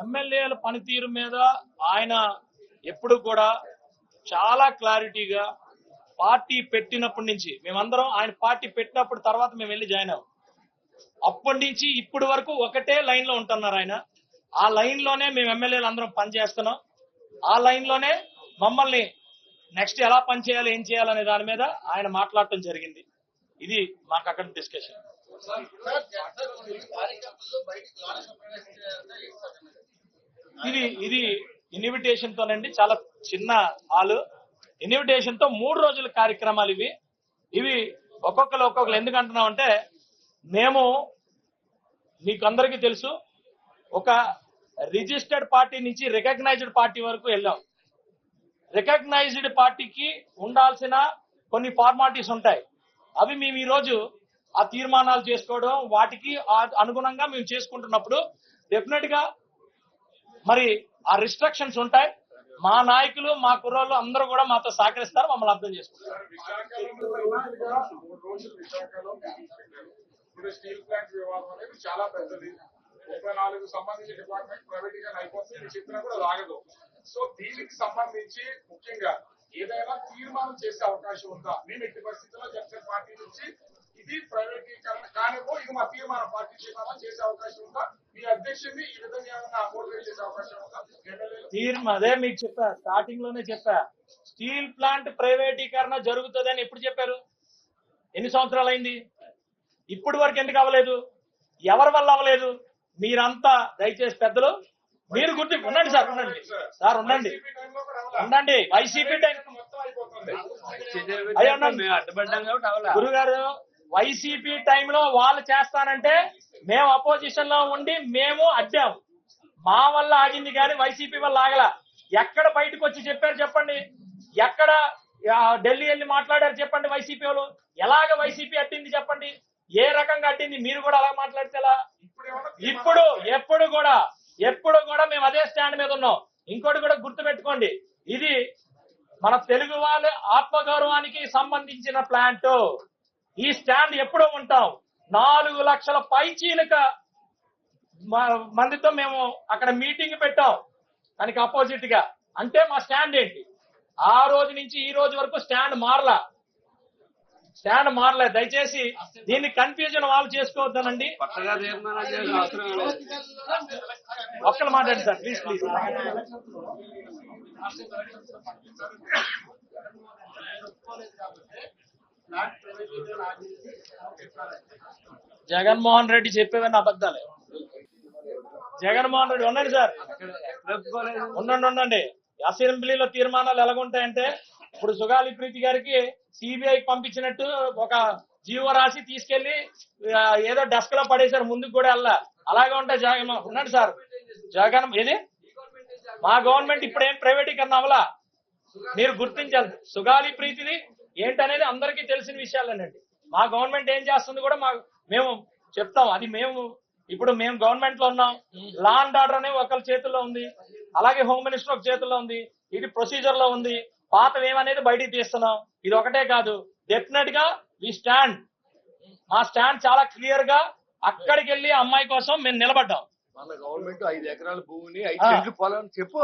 ఎమ్మెల్యేల పనితీరు మీద ఆయన ఎప్పుడు కూడా చాలా క్లారిటీగా పార్టీ పెట్టినప్పటి నుంచి మేమందరం ఆయన పార్టీ పెట్టినప్పుడు తర్వాత మేము వెళ్ళి జాయిన్ అవ్వం. అప్పటి నుంచి ఇప్పటి వరకు ఒకటే లైన్ లో ఉంటున్నారు ఆయన. ఆ లైన్ లోనే మేము ఎమ్మెల్యేలు అందరం పనిచేస్తున్నాం. ఆ లైన్ లోనే మమ్మల్ని నెక్స్ట్ ఎలా పనిచేయాలి, ఏం చేయాలనే దాని మీద ఆయన మాట్లాడటం జరిగింది. ఇది మాకు అక్కడ డిస్కషన్. ఇది ఇన్విటేషన్ తోనండి, చాలా చిన్న హాలు. ఇన్విటేషన్ తో 3 రోజుల కార్యక్రమాలు ఇవి ఒక్కొక్కరు ఎందుకంటున్నాం అంటే, మేము మీకు అందరికీ తెలుసు ఒక రిజిస్టర్డ్ పార్టీ నుంచి రికగ్నైజ్డ్ పార్టీ వరకు వెళ్ళాం. రికగ్నైజ్డ్ పార్టీకి ఉండాల్సిన కొన్ని ఫార్మాలిటీస్ ఉంటాయి. అవి మేము ఈ రోజు ఆ తీర్మానాలు చేసుకోవడం, వాటికి అనుగుణంగా మేము చేసుకుంటున్నప్పుడు డెఫినెట్ గా మరి ఆ రిస్ట్రిక్షన్స్ ఉంటాయి. మా నాయకులు, మా కుర్రోళ్ళు అందరూ కూడా మాతో సహకరిస్తారు, మమ్మల్ని అర్థం చేసుకుంటారు. స్టీల్ ప్లాంట్ వివాదం అనేది చాలా పెద్దది. 34 సంబంధించిన డిపార్ట్మెంట్ ప్రైవేటీకరణ అయిపోతుంది, చెప్పినా కూడా రాగదు. సో దీనికి సంబంధించి ముఖ్యంగా ఏదైనా తీర్మానం చేసే అవకాశం ఉందా? మేము ఎట్టి పరిస్థితుల్లో జనసేన పార్టీ నుంచి ఇది ప్రైవేటీకరణ కానివ్వ, ఇది మా తీర్మానం, పార్టీ తీర్మానం చేసే అవకాశం ఉందా? మీ అధ్యక్షుడిని ఈ విధంగా ఏమైనా మోటివేట్ చేసే అవకాశం ఉందా? అదే మీకు చెప్పా, స్టార్టింగ్ లోనే చెప్పా, స్టీల్ ప్లాంట్ ప్రైవేటీకరణ జరుగుతుందని ఎప్పుడు చెప్పారు? ఎన్ని సంవత్సరాలు అయింది? ఇప్పటి వరకు ఎందుకు అవ్వలేదు? ఎవరి వల్ల అవ్వలేదు? మీరంతా దయచేసి పెద్దలు మీరు ఉండండి సార్, ఉండండి. వైసీపీ టైం గురుగారు, వైసీపీ టైంలో వాళ్ళు చేస్తానంటే మేము అపోజిషన్ లో ఉండి మేము అడ్డాం. మా వల్ల ఆగింది కానీ వైసీపీ వల్ల ఆగల. ఎక్కడ బయటకు వచ్చి చెప్పారు చెప్పండి? ఎక్కడ ఢిల్లీ వెళ్ళి మాట్లాడారు చెప్పండి? వైసీపీ వాళ్ళు ఎలాగ వైసీపీ అట్టింది చెప్పండి? ఏ రకంగా అట్టింది? మీరు కూడా అలా మాట్లాడితే ఎప్పుడు కూడా మేము అదే స్టాండ్ మీద ఉన్నాం. ఇంకోటి కూడా గుర్తు పెట్టుకోండి, ఇది మన తెలుగు వాళ్ళ ఆత్మగౌరవానికి సంబంధించిన ప్లాంట్. ఈ స్టాండ్ ఎప్పుడూ ఉంటాం. 4 లక్షల పైచీలక మందితో మేము అక్కడ మీటింగ్ పెట్టాం దానికి అపోజిట్ గా. అంటే మా స్టాండ్ ఏంటి? ఆ రోజు నుంచి ఈ రోజు వరకు స్టాండ్ మారలేదు. దయచేసి దీన్ని కన్ఫ్యూజన్ వాళ్ళు చేసుకోవద్దనండి. ఒక్కరు మాట్లాడండి సార్, ప్లీజ్. జగన్మోహన్ రెడ్డి చెప్పేవన్నీ అబద్ధాలే. జగన్మోహన్ రెడ్డి ఉండండి సార్, ఉండండి. అసెంబ్లీలో తీర్మానాలు ఎలాగుంటాయంటే, ఇప్పుడు సుగాలి ప్రీతి గారికి సిబిఐ పంపించినట్టు ఒక జీవో రాసి తీసుకెళ్లి ఏదో డెస్క్ లో పడేశారు, ముందుకు కూడా అలాగే ఉంటాయి. ఉండండి సార్, ఇది మా గవర్నమెంట్ ఇప్పుడేం ప్రైవేటీకరణ అవ్వలా. మీరు గుర్తించాలి. సుగాలి ప్రీతిది ఏంటనేది అందరికీ తెలిసిన విషయాలేనండి. మా గవర్నమెంట్ ఏం చేస్తుంది కూడా మేము చెప్తాం. అది ఇప్పుడు మేము గవర్నమెంట్ లో ఉన్నాం. లా అండ్ ఆర్డర్ అనేది ఒకరి చేతుల్లో ఉంది, అలాగే హోమ్ మినిస్టర్ ఒక చేతుల్లో ఉంది. ఇది ప్రొసీజర్ లో ఉంది. పాతం ఏమనేది బయటికి తీస్తున్నాం. ఇది ఒకటే కాదు, డెఫినెట్ గా మా స్టాండ్ చాలా క్లియర్ గా అక్కడికి వెళ్ళి అమ్మాయి కోసం మేము నిలబడ్డాం. మన గవర్నమెంట్ 5 ఎకరాల భూమిని 5 సెంట్లు పొలం చెప్పు.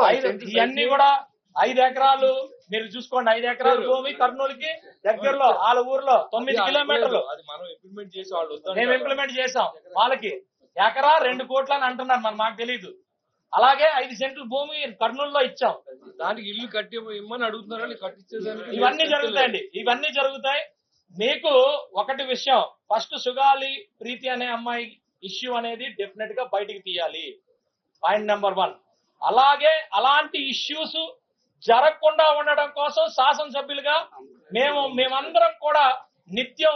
ఇవన్నీ కూడా 5 ఎకరాలు మీరు చూసుకోండి. 5 ఎకరాల భూమి కర్నూలుకి దగ్గరలో, వాళ్ళ ఊర్లో 9 కిలోమీటర్లు మేము ఇంప్లిమెంట్ చేసాం. వాళ్ళకి ఎకరా 2 కోట్లు అని అంటున్నారు, మాకు తెలీదు. అలాగే 5 సెంట్ల భూమి కర్నూలులో ఇచ్చాం. దానికి ఇల్లు ఇమ్మని అడుగుతున్నారని కట్టించేదానికి ఇవన్నీ జరుగుతాయి. మీకు ఒకటి విషయం, ఫస్ట్ సుగాలి ప్రీతి అనే అమ్మాయి ఇష్యూ అనేది డెఫినెట్ గా బయటికి తీయాలి, పాయింట్ నెంబర్ 1. అలాగే అలాంటి ఇష్యూస్ జరగకుండా ఉండడం కోసం శాసనసభ్యులుగా మేమందరం కూడా నిత్యం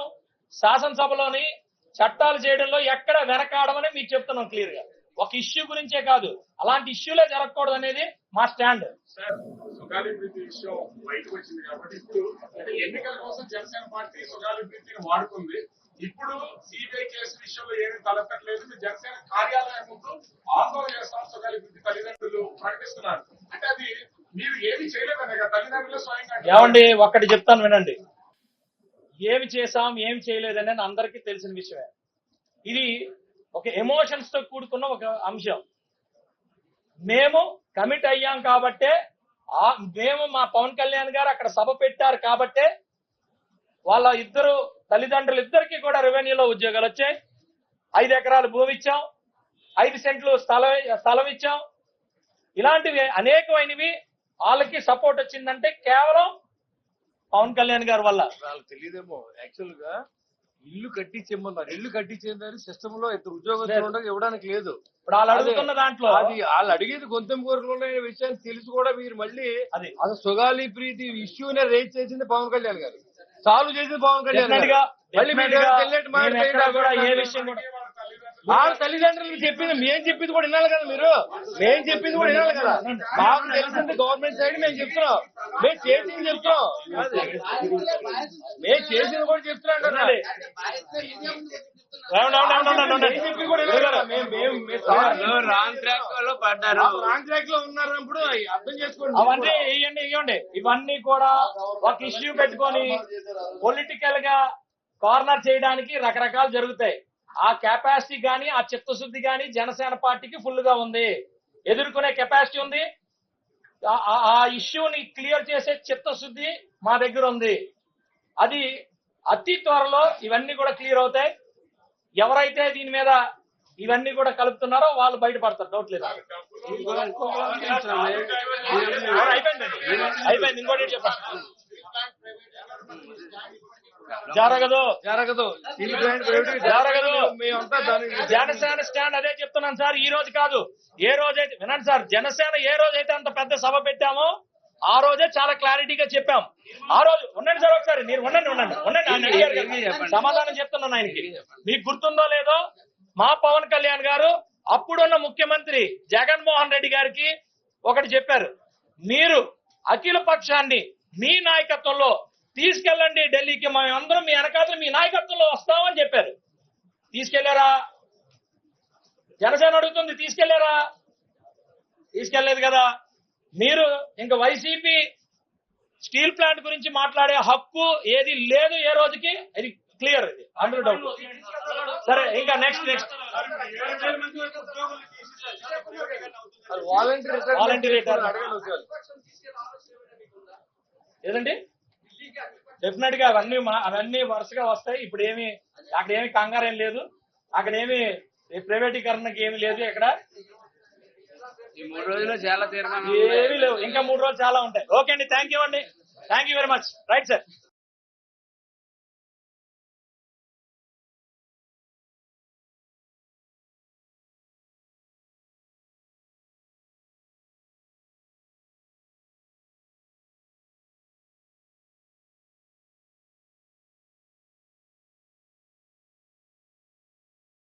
శాసనసభలోని చట్టాలు చేయడంలో ఎక్కడ వెనకాడమని మీకు చెప్తున్నాం క్లియర్ గా. ఒక ఇష్యూ గురించే కాదు, అలాంటి ఇష్యూలే జరగకూడదు అనేది మా స్టాండ్. సుగాలి ప్రీతి విషయం బయటకు వచ్చింది కాబట్టి ఇప్పుడు ఎన్నికల కోసం జనసేన పార్టీ సుగాలి ప్రీతిని వాడుకుంది. ఇప్పుడు సిబిఐ కేసు విషయంలో ఏమీ తలెత్తట్లేదు. మీరు జనసేన కార్యాలయం ముందు ఆందోళన చేస్తాం సుగాలి ప్రీతి తల్లిదండ్రులు ప్రకటిస్తున్నారు. అంటే అది మీరు ఏమి చేయలేదనే కదా, తల్లిదండ్రులు స్వయంగా. ఏమండి, ఒక్కటి చెప్తాను వినండి. ఏమి చేసాం ఏమి చేయలేదనేది అందరికీ తెలిసిన విషయమే. ఇది ఒక ఎమోషన్స్ తో కూడుకున్న ఒక అంశం. మేము కమిట్ అయ్యాం కాబట్టే మేము మా పవన్ కళ్యాణ్ గారు అక్కడ సభ పెట్టారు కాబట్టే వాళ్ళ ఇద్దరు తల్లిదండ్రులు ఇద్దరికి కూడా రెవెన్యూలో ఉద్యోగాలు వచ్చాయి. 5 ఎకరాలు భూమి ఇచ్చాం, 5 సెంట్లు స్థలం ఇచ్చాం. ఇలాంటివి అనేకమైనవి వాళ్ళకి సపోర్ట్ వచ్చిందంటే కేవలం పవన్ కళ్యాణ్ గారి వల్ల. వాళ్ళకి తెలియదేమో యాక్చువల్ గా ఇల్లు కట్టించేమన్నారు. ఇల్లు కట్టించేందని సిస్టమ్ లో ఇద్దరు ఉద్యోగస్తులు ఇవ్వడానికి లేదు. ఇప్పుడు వాళ్ళు అడుగుతున్న దాంట్లో అది వాళ్ళు అడిగేది గొంతెం కోరికలు ఉన్న విషయాన్ని తెలిసి కూడా మీరు మళ్ళీ అది అసలు సుగాలి ప్రీతి ఇష్యూనే రేజ్ చేసింది పవన్ కళ్యాణ్ గారు, సాల్వ్ చేసింది పవన్ కళ్యాణ్ గారు. మళ్ళీ మీరు ఏ విషయం కూడా వాళ్ళ తల్లిదండ్రులు చెప్పింది మేము చెప్పింది కూడా వినాలి కదా, మీరు మేము చెప్పింది కూడా వినాలి కదా. మాకు తెలిసింది గవర్నమెంట్ సైడ్ మేము చెప్తున్నాం, మేము చేసింది చెప్తున్నాం, మేము చేసింది కూడా చెప్తున్నాం కదా. రాంగ్ ట్రాక్ లో పడ్డారు, రాంగ్ ట్రాక్ లో ఉన్నారన్నప్పుడు అర్థం చేసుకోండి. అవన్నీ ఇవ్వండి. ఇవన్నీ కూడా ఒక ఇష్యూ పెట్టుకొని పొలిటికల్ గా కార్నర్ చేయడానికి రకరకాలు జరుగుతాయి. ఆ కెపాసిటీ గానీ ఆ చిత్తశుద్ధి గానీ జనసేన పార్టీకి ఫుల్ గా ఉంది, ఎదుర్కొనే కెపాసిటీ ఉంది. ఆ ఇష్యూని క్లియర్ చేసే చిత్తశుద్ధి మా దగ్గర ఉంది. అది అతి త్వరలో ఇవన్నీ కూడా క్లియర్ అవుతాయి. ఎవరైతే దీని మీద ఇవన్నీ కూడా కలుపుతున్నారో వాళ్ళు బయటపడతారు, డౌట్ లేదు. అయిపోయింది. ఇంకోటి చెప్పండి. జరగదు. మేమంతా జనసేన స్టాండ్ అదే చెప్తున్నాను సార్. ఈ రోజు కాదు, ఏ రోజైతే వినండి సార్, జనసేన ఏ రోజైతే అంత పెద్ద సభ పెట్టామో ఆ రోజే చాలా క్లారిటీగా చెప్పాం. ఆ రోజు ఉండండి సార్, ఒకసారి మీరు ఉండండి. ఆయన అడిగారు కదా, సమాధానం చెప్తున్నాను ఆయనకి. మీకు గుర్తుందో లేదో, మా పవన్ కళ్యాణ్ గారు అప్పుడున్న ముఖ్యమంత్రి జగన్మోహన్ రెడ్డి గారికి ఒకటి చెప్పారు, మీరు అఖిల పక్షాన్ని మీ నాయకత్వంలో తీసుకెళ్ళండి ఢిల్లీకి, మేమందరం మీ వెనకాతలు మీ నాయకత్వంలో వస్తామని చెప్పారు. తీసుకెళ్లారా? జనసేన అడుగుతుంది, తీసుకెళ్లారా? తీసుకెళ్లేదు కదా. మీరు ఇంకా వైసీపీ స్టీల్ ప్లాంట్ గురించి మాట్లాడే హక్కు ఏది లేదు ఏ రోజుకి, ఇది క్లియర్, ఇది అండర్ డౌట్. సరే, ఇంకా నెక్స్ట్ వాలంటీర్ ఏదండి? డెఫినెట్ గా అవన్నీ వరుసగా వస్తాయి. ఇప్పుడు అక్కడ ఏమి కంగారు ఏం లేదు, అక్కడ ఏమి ప్రైవేటీకరణకి ఏమి లేదు. ఇక్కడ ఈ 3 రోజుల్లో చాలా తీర్మానం ఏమీ లేవు, ఇంకా 3 రోజులు చాలా ఉంటాయి. ఓకే అండి, thank you very much. Right sir.